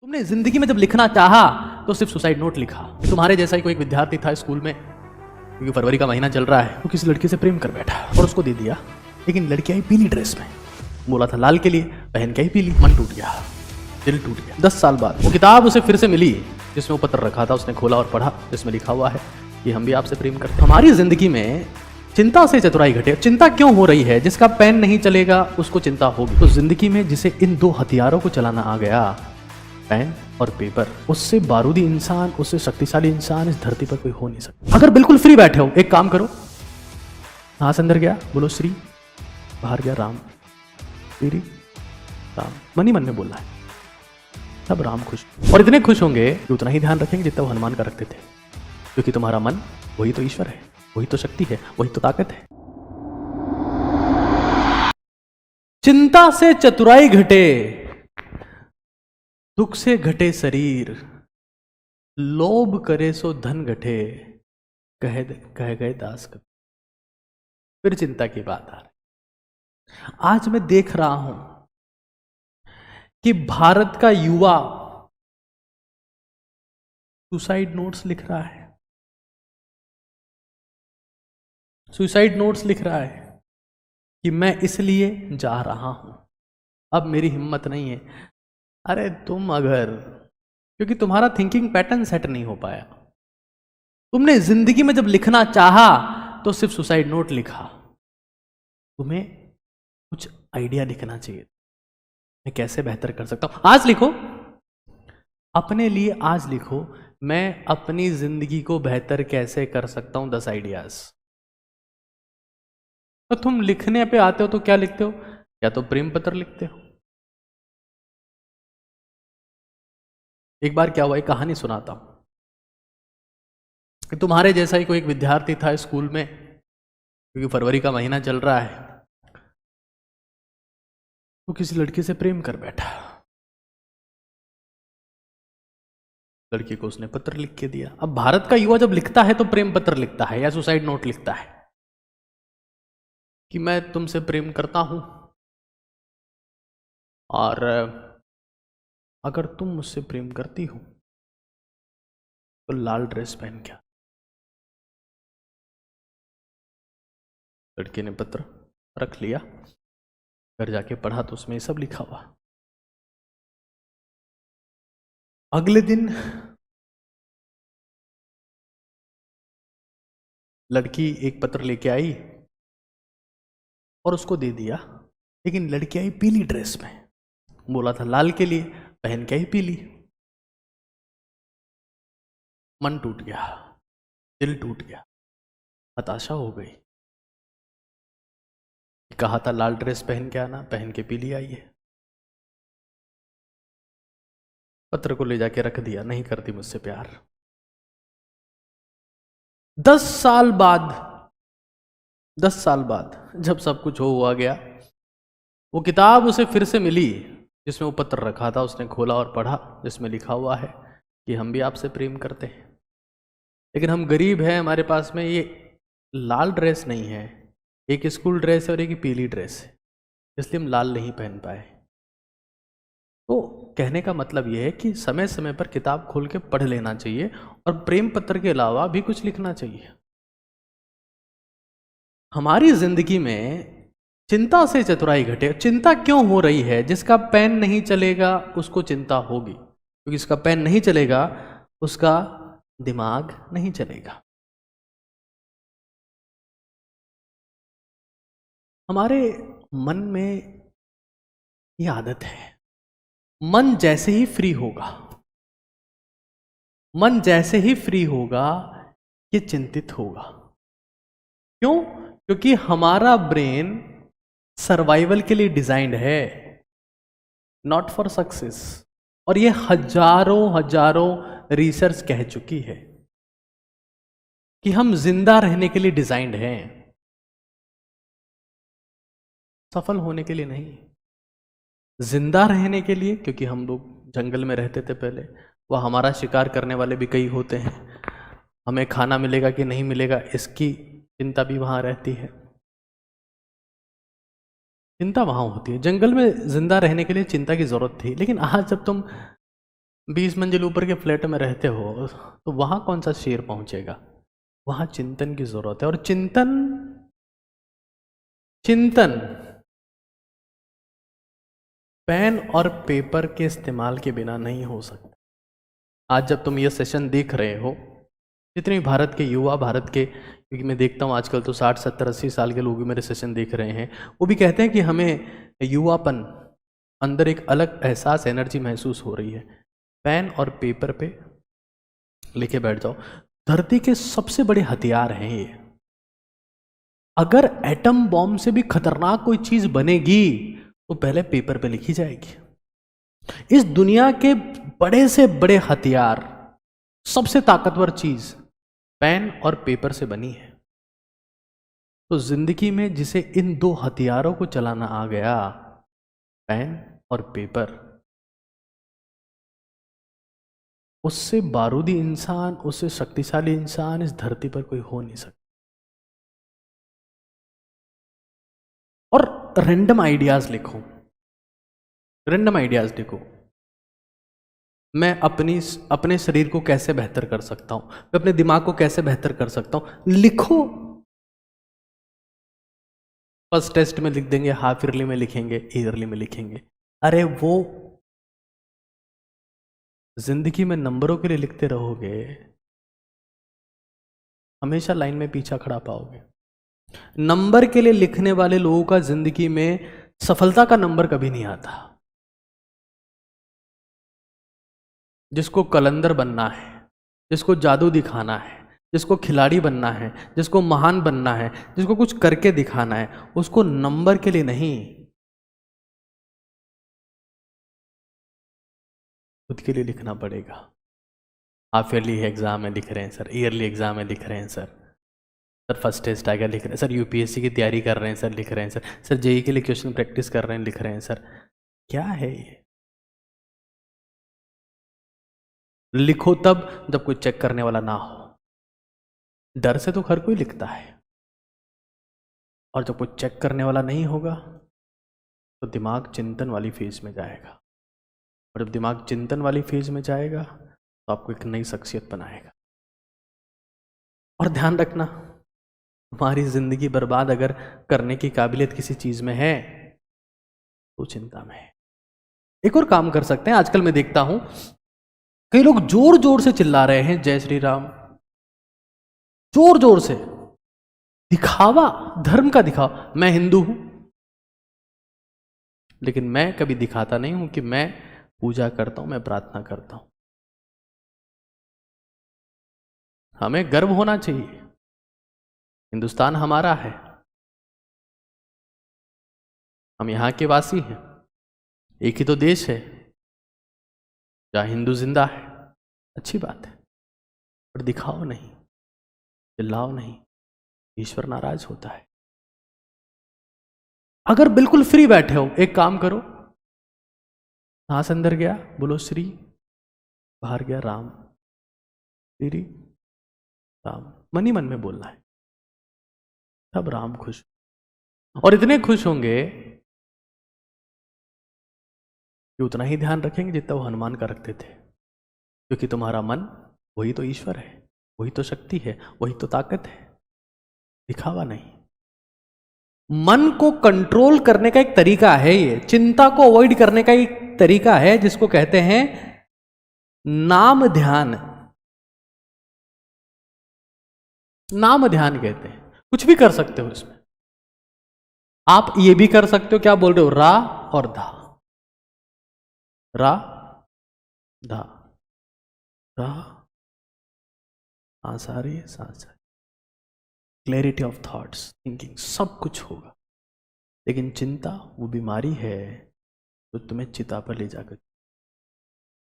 तुमने जिंदगी में जब लिखना चाहा तो सिर्फ सुसाइड नोट लिखा। तुम्हारे जैसा ही कोई एक विद्यार्थी था स्कूल में, क्योंकि फरवरी का महीना चल रहा है, वो किसी लड़की से प्रेम कर बैठा और उसको दे दिया। लेकिन लड़की आई पीली ड्रेस में, बोला था लाल के लिए, पहन के आई पीली। मन टूट गया, दिल टूट गया। 10 साल बाद वो किताब उसे फिर से मिली जिसमें वो पत्र रखा था। उसने खोला और पढ़ा, जिसमें लिखा हुआ है कि हम भी आपसे प्रेम करते हैं। हमारी जिंदगी में चिंता से चतुराई घटे। चिंता क्यों हो रही है? जिसका पेन नहीं चलेगा उसको चिंता होगी। तो जिंदगी में जिसे इन दो हथियारों को चलाना आ गया, पेन और पेपर, उससे बारूदी इंसान, उससे शक्तिशाली इंसान इस धरती पर कोई हो नहीं सकता। अगर बिल्कुल फ्री बैठे हो, एक काम करो, हाथ अंदर गया, बोलो श्री, बाहर गया राम, श्री राम, मन ही मन में बोलना है, सब राम खुश। और इतने खुश होंगे कि उतना ही ध्यान रखेंगे जितना वो हनुमान का रखते थे, क्योंकि तुम्हारा मन वही तो ईश्वर है, वही तो शक्ति है, वही तो ताकत है। चिंता से चतुराई घटे, दुख से घटे शरीर, लोभ करे सो धन घटे, कह गए दास कबीर। फिर चिंता की बात आ रही। आज मैं देख रहा हूं कि भारत का युवा सुसाइड नोट्स लिख रहा है, सुसाइड नोट्स लिख रहा है कि मैं इसलिए जा रहा हूं, अब मेरी हिम्मत नहीं है। अरे तुम अगर, क्योंकि तुम्हारा थिंकिंग पैटर्न सेट नहीं हो पाया। तुमने जिंदगी में जब लिखना चाहा तो सिर्फ सुसाइड नोट लिखा। तुम्हें कुछ आइडिया लिखना चाहिए, मैं कैसे बेहतर कर सकता हूं। आज लिखो, अपने लिए आज लिखो, मैं अपनी जिंदगी को बेहतर कैसे कर सकता हूं, 10 आइडियाज। तो तुम लिखने पे आते हो तो क्या लिखते हो? या तो प्रेम पत्र लिखते हो। एक बार क्या हुआ, एक कहानी सुनाता हूं कि तुम्हारे जैसा ही कोई एक विद्यार्थी था स्कूल में, क्योंकि फरवरी का महीना चल रहा है, वो किसी लड़की से प्रेम कर बैठा। लड़की को उसने पत्र लिख के दिया। अब भारत का युवा जब लिखता है तो प्रेम पत्र लिखता है या सुसाइड नोट लिखता है कि मैं तुमसे प्रेम करता हूं और अगर तुम मुझसे प्रेम करती हो तो लाल ड्रेस पहन के। लड़के ने पत्र रख लिया, घर जाके पढ़ा तो उसमें सब लिखा हुआ। अगले दिन लड़की एक पत्र लेके आई और उसको दे दिया। लेकिन लड़की आई पीली ड्रेस में, बोला था लाल के लिए, पहन के आई पीली। मन टूट गया, दिल टूट गया, हताशा हो गई। कहा था लाल ड्रेस पहन के आना, पहन के पीली आई है। पत्र को ले जाके रख दिया, नहीं करती मुझसे प्यार। 10 साल बाद, 10 साल बाद जब सब कुछ हुआ गया, वो किताब उसे फिर से मिली जिसमें वो पत्र रखा था। उसने खोला और पढ़ा, जिसमें लिखा हुआ है कि हम भी आपसे प्रेम करते हैं, लेकिन हम गरीब हैं, हमारे पास में ये लाल ड्रेस नहीं है, एक स्कूल ड्रेस है और एक पीली ड्रेस है, इसलिए हम लाल नहीं पहन पाए। तो कहने का मतलब यह है कि समय समय पर किताब खोल के पढ़ लेना चाहिए और प्रेम पत्र के अलावा भी कुछ लिखना चाहिए। हमारी जिंदगी में चिंता से चतुराई घटे। चिंता क्यों हो रही है? जिसका पेन नहीं चलेगा उसको चिंता होगी, क्योंकि जिसका पेन नहीं चलेगा उसका दिमाग नहीं चलेगा। हमारे मन में यह आदत है, मन जैसे ही फ्री होगा, मन जैसे ही फ्री होगा ये चिंतित होगा। क्यों? क्योंकि हमारा ब्रेन सर्वाइवल के लिए डिजाइंड है, नॉट फॉर सक्सेस। और ये हजारों हजारों रिसर्च कह चुकी है कि हम जिंदा रहने के लिए डिजाइंड हैं, सफल होने के लिए नहीं। जिंदा रहने के लिए, क्योंकि हम लोग जंगल में रहते थे पहले, वह हमारा शिकार करने वाले भी कई होते हैं, हमें खाना मिलेगा कि नहीं मिलेगा इसकी चिंता भी वहां रहती है, चिंता वहां होती है। जंगल में जिंदा रहने के लिए चिंता की जरूरत थी। लेकिन आज जब तुम 20 मंजिल ऊपर के फ्लैट में रहते हो तो वहां कौन सा शेर पहुंचेगा? वहां चिंतन की जरूरत है। और चिंतन चिंतन पेन और पेपर के इस्तेमाल के बिना नहीं हो सकता। आज जब तुम ये सेशन देख रहे हो, जितने भारत के युवा, भारत के, क्योंकि मैं देखता हूँ आजकल तो 60 70 80 साल के लोग भी मेरे सेशन देख रहे हैं, वो भी कहते हैं कि हमें युवापन, अंदर एक अलग एहसास, एनर्जी महसूस हो रही है। पेन और पेपर पे लिखे बैठ जाओ। धरती के सबसे बड़े हथियार हैं ये। अगर एटम बॉम्ब से भी खतरनाक कोई चीज बनेगी तो पहले पेपर पे लिखी जाएगी। इस दुनिया के बड़े से बड़े हथियार, सबसे ताकतवर चीज पेन और पेपर से बनी है। तो जिंदगी में जिसे इन दो हथियारों को चलाना आ गया, पेन और पेपर, उससे बारूदी इंसान, उससे शक्तिशाली इंसान इस धरती पर कोई हो नहीं सकता। और रैंडम आइडियाज लिखो, रैंडम आइडियाज लिखो। मैं अपने शरीर को कैसे बेहतर कर सकता हूं, मैं अपने दिमाग को कैसे बेहतर कर सकता हूं, लिखो। फर्स्ट टेस्ट में लिख देंगे, हाफ ईयरली में लिखेंगे, ईयरली में लिखेंगे। अरे वो जिंदगी में नंबरों के लिए लिखते रहोगे, हमेशा लाइन में पीछा खड़ा पाओगे। नंबर के लिए लिखने वाले लोगों का जिंदगी में सफलता का नंबर कभी नहीं आता। जिसको कलंदर बनना है, जिसको जादू दिखाना है, जिसको खिलाड़ी बनना है, जिसको महान बनना है, जिसको कुछ करके दिखाना है, उसको नंबर के लिए नहीं, खुद के लिए लिखना पड़ेगा। हाफ ईयरली एग्जाम में लिख रहे हैं सर, ईयरली एग्जाम में लिख रहे हैं सर, सर फर्स्ट टेस्ट आएगा लिख रहे हैं सर, यूपीएससी की तैयारी कर रहे हैं सर, लिख रहे हैं सर, सर जेई के लिए क्वेश्चन प्रैक्टिस कर रहे हैं, लिख रहे हैं सर। क्या है ये? लिखो तब जब कोई चेक करने वाला ना हो। डर से तो हर कोई लिखता है, और जब कोई चेक करने वाला नहीं होगा तो दिमाग चिंतन वाली फेज में जाएगा। और जब दिमाग चिंतन वाली फेज में जाएगा तो आपको एक नई शख्सियत बनाएगा। और ध्यान रखना, तुम्हारी जिंदगी बर्बाद अगर करने की काबिलियत किसी चीज में है तो चिंता में है। एक और काम कर सकते हैं, आजकल मैं देखता हूं कई लोग जोर जोर से चिल्ला रहे हैं जय श्री राम, जोर जोर से, दिखावा, धर्म का दिखावा। मैं हिंदू हूं, लेकिन मैं कभी दिखाता नहीं हूं कि मैं पूजा करता हूं, मैं प्रार्थना करता हूं। हमें गर्व होना चाहिए, हिंदुस्तान हमारा है, हम यहां के वासी हैं, एक ही तो देश है जहां हिंदू जिंदा है। अच्छी बात है, पर दिखाओ नहीं, चिल्लाओ नहीं, ईश्वर नाराज होता है। अगर बिल्कुल फ्री बैठे हो, एक काम करो, सांस अंदर गया बोलो श्री, बाहर गया राम, श्री राम, मन ही मन में बोलना है, तब राम खुश। और इतने खुश होंगे कि उतना ही ध्यान रखेंगे जितना वो हनुमान का रखते थे, क्योंकि तुम्हारा मन वही तो ईश्वर है, वही तो शक्ति है, वही तो ताकत है, दिखावा नहीं। मन को कंट्रोल करने का एक तरीका है, ये चिंता को अवॉइड करने का एक तरीका है जिसको कहते हैं नाम ध्यान। नाम ध्यान कहते हैं। कुछ भी कर सकते हो इसमें, आप ये भी कर सकते हो, क्या बोल रहे हो, रा और धा, रा धा, रा, सांस आ रही है, सांस आ रही, क्लैरिटी ऑफ थॉट्स, थिंकिंग, सब कुछ होगा। लेकिन चिंता वो बीमारी है जो तुम्हें चिता पर ले जाकर